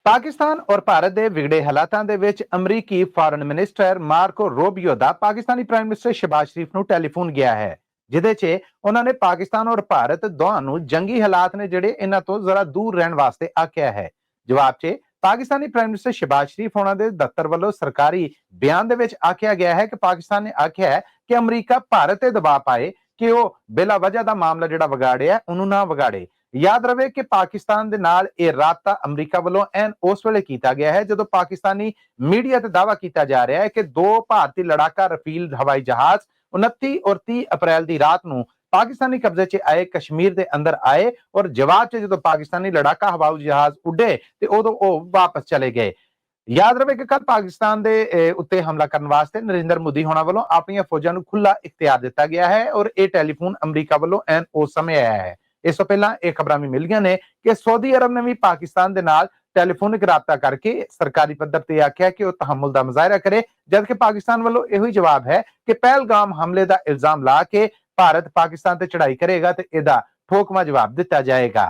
पाकिस्तान और भारत के विगड़े हालातों के विच अमरीकी फॉरेन मिनिस्टर मार्को रोबियो का पाकिस्तानी प्राइम मिनिस्टर शहबाज शरीफ को टेलीफोन गया है, जिदे च उन्होंने पाकिस्तान और भारत दोनों जंगी हालात ने जिहड़े इन्हां तो जरा दूर रहने वास्ते आख्या है। जवाब च पाकिस्तानी प्राइम मिनिस्टर शहबाज शरीफ होना दे दफ्तर वालों सरकारी बयान दे विच आख्या गया है कि पाकिस्तान ने आख्या है कि अमरीका भारत ते दबाव पाए कि वह बिला वजह का मामला जिहड़ा विगाड़िया उन्होंने ना विगाड़े। याद रहे कि पाकिस्तान दे नाल यह राबता अमरीका वालों एन उस वेले किया गया है जदों पाकिस्तानी मीडिया ते दावा किया जा रहा है कि दो भारतीय लड़ाका रफील हवाई जहाज 29 और 30 अप्रैल की रात को पाकिस्तानी कब्जे च आए कश्मीर के अंदर आए और जवाब च जो पाकिस्तानी लड़ाका हवाई जहाज उड़े तो उदों वापस चले गए। याद रहे कि कल पाकिस्तान के उत्ते हमला करने वास्ते नरेंद्र मोदी होना वालों अपनी फौजां नूं खुला इख्तियार दिता गया है और यह टेलीफोन अमरीका वालों एन उस समय आया है। इस तो पहला यह खबर भी मिलियां ने कि सऊदी अरब ने भी पाकिस्तान के नाल टेलीफोनिक राबता करके सरकारी पद्धर ते आख्या कि वह तहमुल का मुजाहरा करे, जबकि पाकिस्तान वालों यही जवाब है कि पहलगाम हमले का इल्जाम ला के भारत पाकिस्तान ते चढ़ाई करेगा तो इसका ठोकवा जवाब दिता जाएगा।